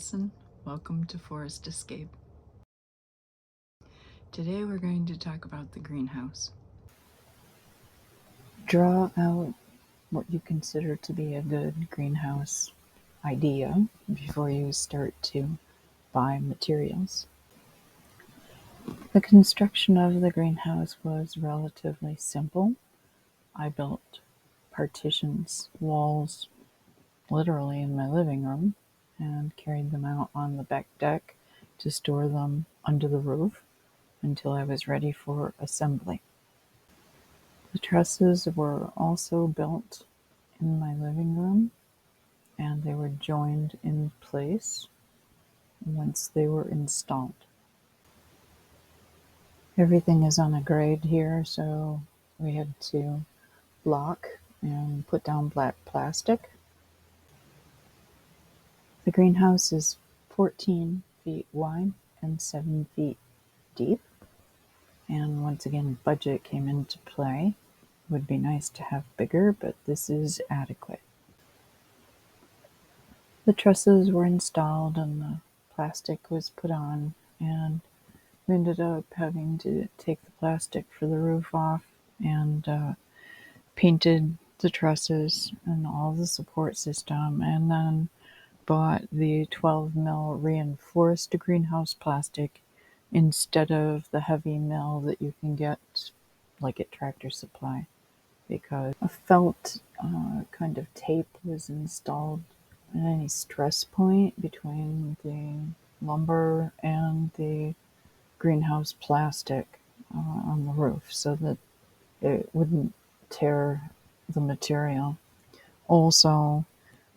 Allison. Welcome to Forest Escape. Today we're going to talk about the greenhouse. Draw out what you consider to be a good greenhouse idea before you start to buy materials. The construction of the greenhouse was relatively simple. I built partitions, walls, literally in my living room, and carried them out on the back deck to store them under the roof until I was ready for assembly. The trusses were also built in my living room, and they were joined in place once they were installed. Everything is on a grade here, so we had to block and put down black plastic. The greenhouse is 14 feet wide and 7 feet deep. And once again, budget came into play. It would be nice to have bigger, but this is adequate. The trusses were installed and the plastic was put on, and we ended up having to take the plastic for the roof off and painted the trusses and all the support system, and then bought the 12 mil reinforced greenhouse plastic instead of the heavy mil that you can get like at Tractor Supply, because a felt kind of tape was installed at any stress point between the lumber and the greenhouse plastic on the roof so that it wouldn't tear the material. Also,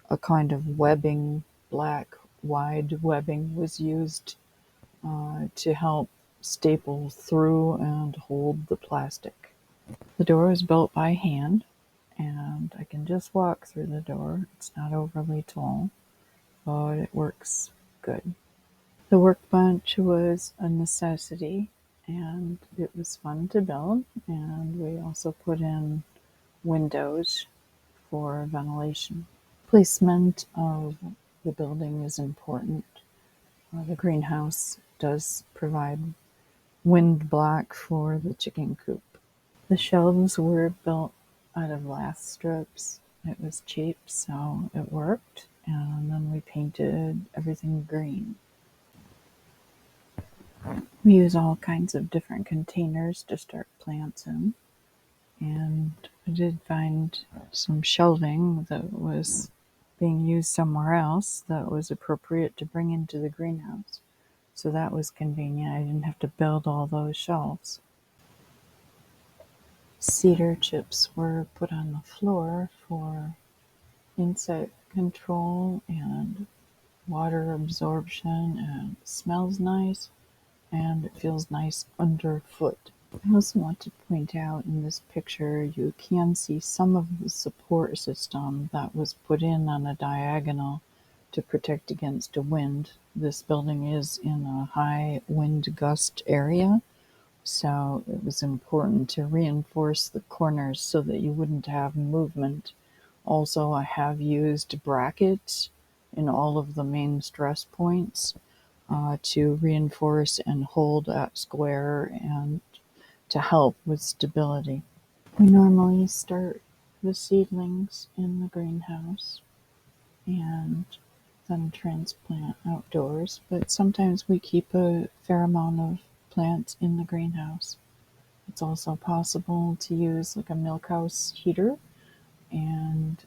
a kind of webbing, black wide webbing, was used to help staple through and hold the plastic. The door is built by hand, and I can just walk through the door. It's not overly tall, but it works good. The workbench was a necessity, and it was fun to build, and we also put in windows for ventilation. Placement of the building is important. The greenhouse does provide wind block for the chicken coop. The shelves were built out of lath strips. It was cheap, so it worked. And then we painted everything green. We use all kinds of different containers to start plants in. And I did find some shelving that was being used somewhere else that was appropriate to bring into the greenhouse. So that was convenient. I didn't have to build all those shelves. Cedar chips were put on the floor for insect control and water absorption, and it smells nice and it feels nice underfoot. I also want to point out in this picture you can see some of the support system that was put in on a diagonal to protect against a wind. This building is in a high wind gust area, so it was important to reinforce the corners so that you wouldn't have movement. Also, I have used brackets in all of the main stress points to reinforce and hold that square and to help with stability. We normally start the seedlings in the greenhouse and then transplant outdoors, but sometimes we keep a fair amount of plants in the greenhouse. It's also possible to use like a milk house heater and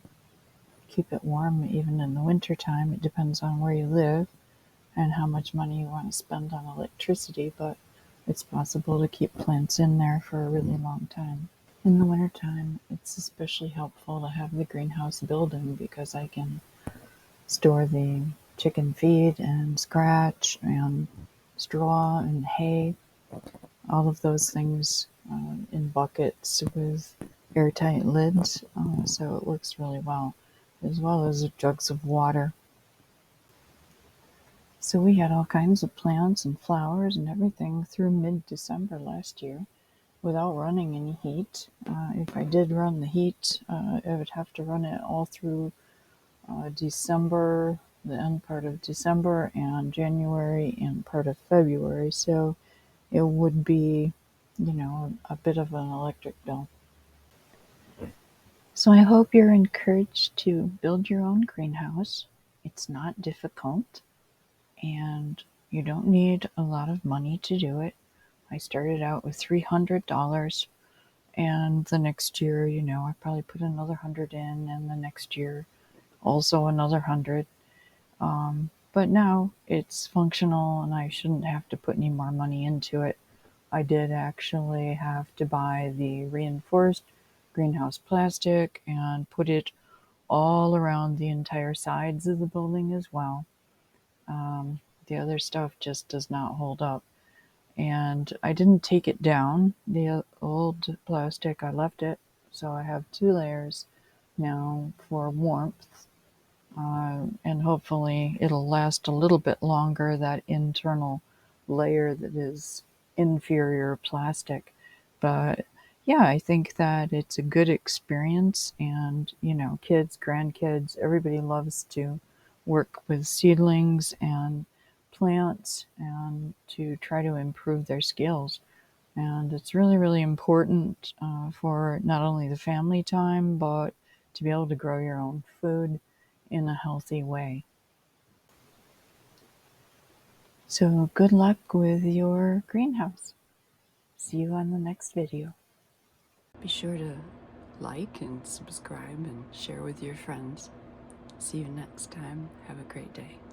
keep it warm even in the wintertime. It depends on where you live and how much money you want to spend on electricity, but it's possible to keep plants in there for a really long time. In the wintertime, it's especially helpful to have the greenhouse building because I can store the chicken feed and scratch and straw and hay, all of those things in buckets with airtight lids, so it works really well, as well as jugs of water. So we had all kinds of plants and flowers and everything through mid-December last year without running any heat. If I did run the heat, I would have to run it all through December, the end part of December and January and part of February. So it would be, a bit of an electric bill. So I hope you're encouraged to build your own greenhouse. It's not difficult and you don't need a lot of money to do it. I started out with $300 and the next year, I probably put another 100 in and the next year also another 100. But now it's functional and I shouldn't have to put any more money into it. I did actually have to buy the reinforced greenhouse plastic and put it all around the entire sides of the building as well. The other stuff just does not hold up. And I didn't take it down. The old plastic, I left it. So I have 2 layers now for warmth. And hopefully it'll last a little bit longer, that internal layer that is inferior plastic. But yeah, I think that it's a good experience, and kids, grandkids, everybody loves to work with seedlings and plants and to try to improve their skills. And it's really, really important for not only the family time, but to be able to grow your own food in a healthy way. So good luck with your greenhouse. See you on the next video. Be sure to like and subscribe and share with your friends. See you next time. Have a great day.